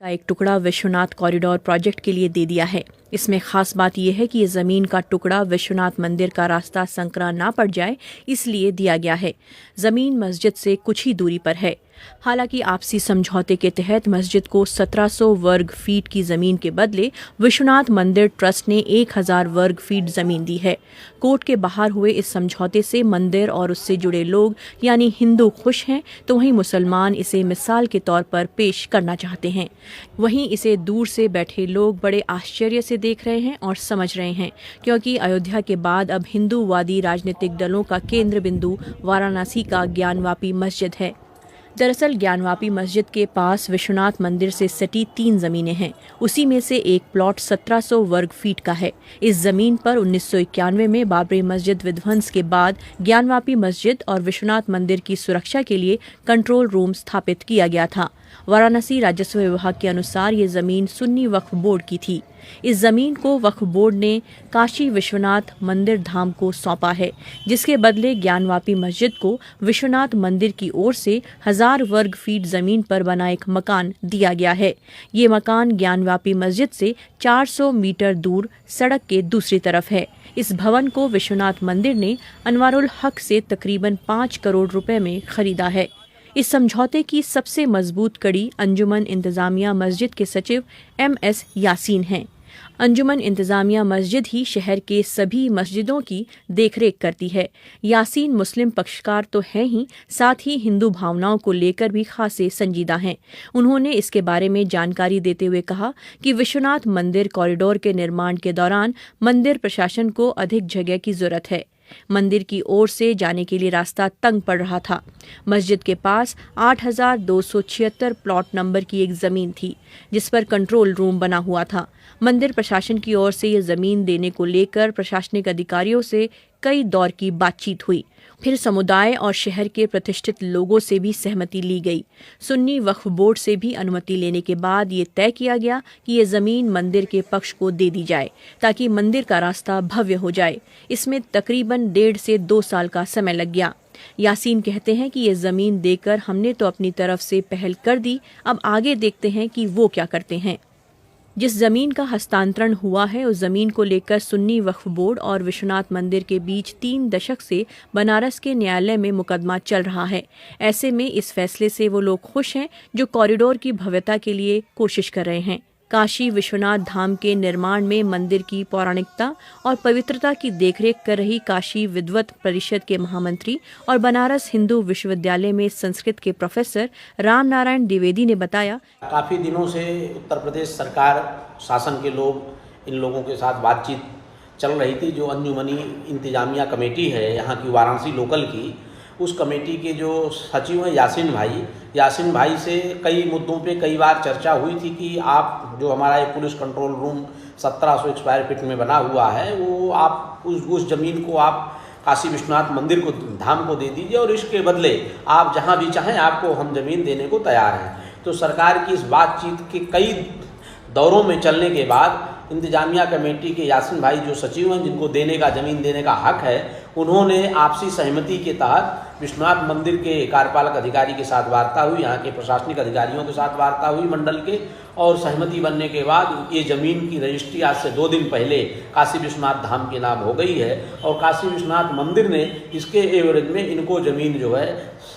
का एक टुकड़ा विश्वनाथ कॉरिडोर प्रोजेक्ट के लिए दे दिया है। इसमें खास बात यह है कि ये जमीन का टुकड़ा विश्वनाथ मंदिर का रास्ता संकरा ना पड़ जाए, इसलिए दिया गया है। जमीन मस्जिद से कुछ ही दूरी पर है। हालांकि आपसी समझौते के तहत मस्जिद को 1700 वर्ग फीट की जमीन के बदले विश्वनाथ मंदिर ट्रस्ट ने 1000 वर्ग फीट जमीन दी है। कोर्ट के बाहर हुए इस समझौते से मंदिर और उससे जुड़े लोग यानी हिंदू खुश हैं, तो वहीं मुसलमान इसे मिसाल के तौर पर पेश करना चाहते हैं। वहीं इसे दूर से बैठे लोग बड़े आश्चर्य से देख रहे हैं और समझ रहे हैं, क्योंकि अयोध्या के बाद अब हिंदूवादी राजनीतिक दलों का केंद्र बिंदु वाराणसी का ज्ञानवापी मस्जिद है। दरअसल ज्ञानवापी मस्जिद के पास विश्वनाथ मंदिर से सटी 3 जमीनें हैं। उसी में से एक प्लॉट 1700 वर्ग फीट का है। इस जमीन पर 1991 में बाबरी मस्जिद विध्वंस के बाद ज्ञानवापी मस्जिद और विश्वनाथ मंदिर की सुरक्षा के लिए कंट्रोल रूम स्थापित किया गया था। वाराणसी राजस्व विभाग के अनुसार ये जमीन सुन्नी वक्फ बोर्ड की थी। इस जमीन को वक्फ बोर्ड ने काशी विश्वनाथ मंदिर धाम को सौंपा है, जिसके बदले ज्ञानवापी मस्जिद को विश्वनाथ मंदिर की ओर से 1000 वर्ग फीट जमीन पर बना एक मकान दिया गया है। ये मकान ज्ञानवापी मस्जिद से 400 मीटर दूर सड़क के दूसरी तरफ है। इस भवन को विश्वनाथ मंदिर ने अनवारुल हक से तकरीबन 5 करोड़ रुपए में खरीदा है। इस समझौते की सबसे मजबूत कड़ी अंजुमन इंतजामिया मस्जिद के सचिव MS यासीन हैं। अंजुमन इंतजामिया मस्जिद ही शहर के सभी मस्जिदों की देखरेख करती है। यासीन मुस्लिम पक्षकार तो हैं ही, साथ ही हिंदू भावनाओं को लेकर भी खासे संजीदा हैं। उन्होंने इसके बारे में जानकारी देते हुए कहा कि विश्वनाथ मंदिर कॉरिडोर के निर्माण के दौरान मंदिर प्रशासन को अधिक जगह की जरूरत है। मंदिर की ओर से जाने के लिए रास्ता तंग पड़ रहा था। मस्जिद के पास 8276 प्लॉट नंबर की एक जमीन थी, जिस पर कंट्रोल रूम बना हुआ था। मंदिर प्रशासन की ओर से ये जमीन देने को लेकर प्रशासनिक अधिकारियों से कई दौर की बातचीत हुई। फिर समुदाय और शहर के प्रतिष्ठित लोगों से भी सहमति ली गई। सुन्नी वक्फ बोर्ड से भी अनुमति लेने के बाद ये तय किया गया कि ये जमीन मंदिर के पक्ष को दे दी जाए, ताकि मंदिर का रास्ता भव्य हो जाए। इसमें तकरीबन 1.5 से 2 साल का समय लग गया। यासीन कहते हैं कि ये जमीन देकर हमने तो अपनी तरफ से पहल कर दी, अब आगे देखते हैं कि वो क्या करते हैं। जिस जमीन का हस्तांतरण हुआ है, उस जमीन को लेकर सुन्नी वक्फ बोर्ड और विश्वनाथ मंदिर के बीच 3 दशक से बनारस के न्यायालय में मुकदमा चल रहा है। ऐसे में इस फैसले से वो लोग खुश हैं जो कॉरिडोर की भव्यता के लिए कोशिश कर रहे हैं। काशी विश्वनाथ धाम के निर्माण में मंदिर की पौराणिकता और पवित्रता की देखरेख कर रही काशी विद्वत परिषद के महामंत्री और बनारस हिंदू विश्वविद्यालय में संस्कृत के प्रोफेसर राम नारायण द्विवेदी ने बताया, काफ़ी दिनों से उत्तर प्रदेश सरकार शासन के लोग इन लोगों के साथ बातचीत चल रही थी। जो अंजुमनी इंतजामिया कमेटी है यहाँ की वाराणसी लोकल की, उस कमेटी के जो सचिव हैं यासीन भाई से कई मुद्दों पे कई बार चर्चा हुई थी कि आप जो हमारा एक police control room 1700 square feet में बना हुआ है, वो आप उस ज़मीन को आप काशी विश्वनाथ मंदिर को धाम को दे दीजिए और इसके बदले आप जहाँ भी चाहें आपको हम ज़मीन देने को तैयार हैं। तो सरकार की इस बातचीत के कई दौरों में चलने के बाद इंतजामिया कमेटी के यासीन भाई जो सचिव हैं, जिनको देने का ज़मीन देने का हक है, उन्होंने आपसी सहमति के तहत विश्वनाथ मंदिर के कार्यपालक अधिकारी के साथ वार्ता हुई, यहाँ के प्रशासनिक अधिकारियों के साथ वार्ता हुई मंडल के, और सहमति बनने के बाद ये ज़मीन की रजिस्ट्री आज से 2 दिन पहले काशी विश्वनाथ धाम के नाम हो गई है। और काशी विश्वनाथ मंदिर ने इसके एवरेज में इनको ज़मीन जो है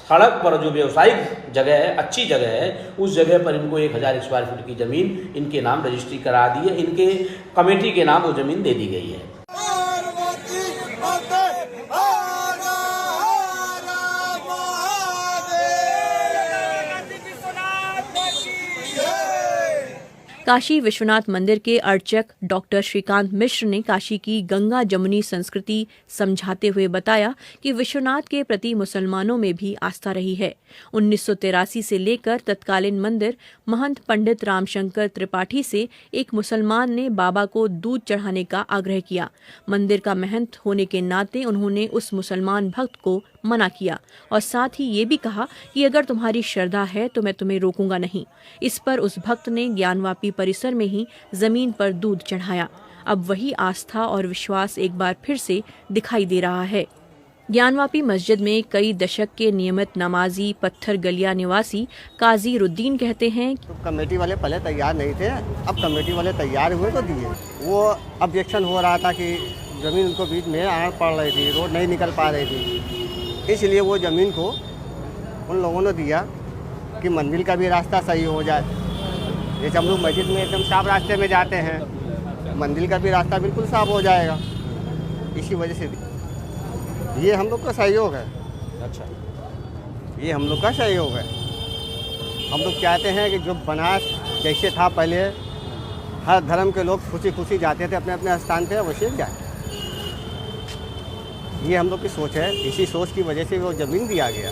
सड़क पर जो व्यवसायिक जगह है, अच्छी जगह है, उस जगह पर इनको 1000 स्क्वायर फीट की ज़मीन इनके नाम रजिस्ट्री करा दी है। इनके कमेटी के नाम वो ज़मीन दे दी गई है। काशी विश्वनाथ मंदिर के अर्चक डॉक्टर श्रीकांत मिश्र ने काशी की गंगा जमुनी संस्कृति समझाते हुए बताया कि विश्वनाथ के प्रति मुसलमानों में भी आस्था रही है। 1983 से लेकर तत्कालीन मंदिर महंत पंडित रामशंकर त्रिपाठी से एक मुसलमान ने बाबा को दूध चढ़ाने का आग्रह किया। मंदिर का महंत होने के नाते उन्होंने उस मुसलमान भक्त को मना किया और साथ ही ये भी कहा कि अगर तुम्हारी श्रद्धा है तो मैं तुम्हें रोकूंगा नहीं। इस पर उस भक्त ने ज्ञानवापी परिसर में ही जमीन पर दूध चढ़ाया। अब वही आस्था और विश्वास एक बार फिर से दिखाई दे रहा है। ज्ञानवापी मस्जिद में कई दशक के नियमित नमाजी पत्थर गलिया निवासी काजी रुद्दीन कहते हैं तो कमेटी वाले पहले तैयार नहीं थे, अब कमेटी वाले तैयार हुए तो दिए। वो ऑब्जेक्शन हो रहा था कि ज़मीन उनको बीच में आड़ पड़ रही थी, रोड नहीं निकल पा रही थी, इसलिए वो ज़मीन को उन लोगों ने दिया कि मंदिर का भी रास्ता सही हो जाए। जैसे हम लोग मस्जिद में एकदम साफ रास्ते में जाते हैं, मंदिर का भी रास्ता बिल्कुल साफ हो जाएगा। इसी वजह से ये हम लोग का सहयोग है। अच्छा, ये हम लोग का सहयोग है। हम लोग चाहते हैं कि जो बनास जैसे था पहले, हर धर्म के लोग खुशी खुशी जाते थे अपने अपने स्थान पे, वैसे जाए। ये हम लोग की सोच है, इसी सोच की वजह से वो ज़मीन दिया गया।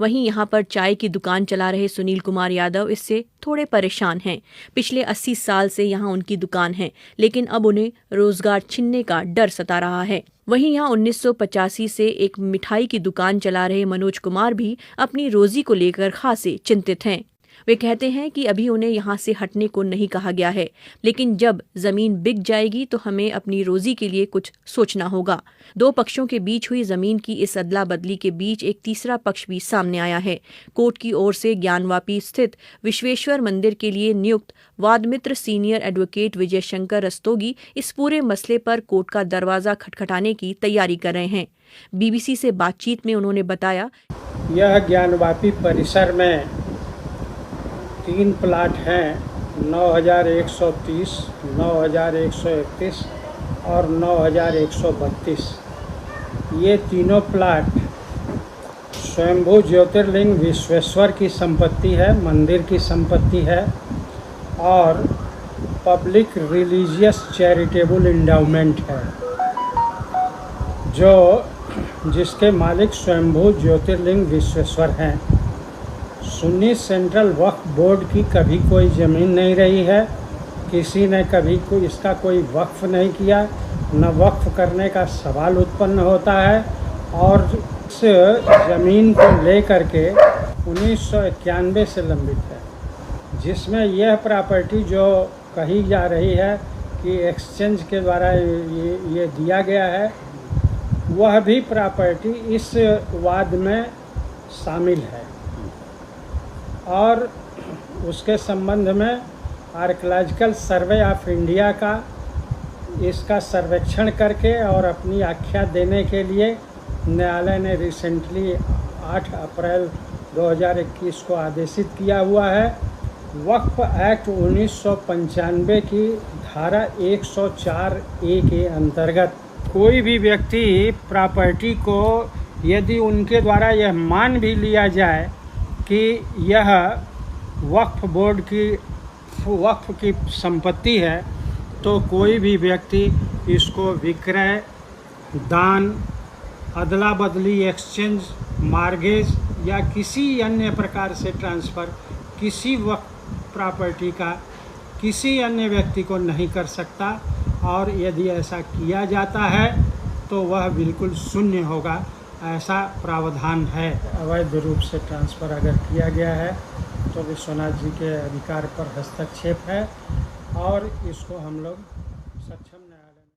वहीं यहाँ पर चाय की दुकान चला रहे सुनील कुमार यादव इससे थोड़े परेशान हैं। पिछले 80 साल से यहाँ उनकी दुकान है, लेकिन अब उन्हें रोजगार छिनने का डर सता रहा है। वहीं यहाँ 1985 से एक मिठाई की दुकान चला रहे मनोज कुमार भी अपनी रोजी को लेकर खासे चिंतित हैं। वे कहते हैं कि अभी उन्हें यहाँ से हटने को नहीं कहा गया है, लेकिन जब जमीन बिक जाएगी तो हमें अपनी रोजी के लिए कुछ सोचना होगा। दो पक्षों के बीच हुई जमीन की इस अदला बदली के बीच एक तीसरा पक्ष भी सामने आया है। कोर्ट की ओर से ज्ञानवापी स्थित विश्वेश्वर मंदिर के लिए नियुक्त वादमित्र सीनियर एडवोकेट विजय शंकर रस्तोगी इस पूरे मसले पर कोर्ट का दरवाजा खटखटाने की तैयारी कर रहे हैं। BBC से बातचीत में उन्होंने बताया, यह ज्ञानवापी परिसर में 3 प्लाट हैं, 9130, 9131 और 9132। ये तीनों प्लाट स्वयंभू ज्योतिर्लिंग विश्वेश्वर की संपत्ति है, मंदिर की संपत्ति है और पब्लिक रिलीजियस चैरिटेबल एंडाउमेंट है, जिसके मालिक स्वयंभू ज्योतिर्लिंग विश्वेश्वर हैं। सुन्नी सेंट्रल वक्फ बोर्ड की कभी कोई ज़मीन नहीं रही है, किसी ने कभी कोई इसका कोई वक्फ नहीं किया, न वक्फ करने का सवाल उत्पन्न होता है। और इस ज़मीन को लेकर के 1991 से लंबित है, जिसमें यह प्रॉपर्टी जो कही जा रही है कि एक्सचेंज के द्वारा ये दिया गया है, वह भी प्रॉपर्टी इस वाद में शामिल है। और उसके संबंध में आर्कियोलॉजिकल सर्वे ऑफ इंडिया का इसका सर्वेक्षण करके और अपनी आख्या देने के लिए न्यायालय ने रिसेंटली 8 अप्रैल 2021 को आदेशित किया हुआ है। वक्फ एक्ट 1995 की धारा 104A के अंतर्गत कोई भी व्यक्ति प्रॉपर्टी को यदि उनके द्वारा यह मान भी लिया जाए कि यह वक्फ बोर्ड की वक्फ की संपत्ति है, तो कोई भी व्यक्ति इसको विक्रय, दान, अदला बदली, एक्सचेंज, मार्गेज या किसी अन्य प्रकार से ट्रांसफ़र किसी वक्फ प्रॉपर्टी का किसी अन्य व्यक्ति को नहीं कर सकता। और यदि ऐसा किया जाता है तो वह बिल्कुल शून्य होगा, ऐसा प्रावधान है। अवैध रूप से ट्रांसफ़र अगर किया गया है तो विश्वनाथ जी के अधिकार पर हस्तक्षेप है और इसको हम लोग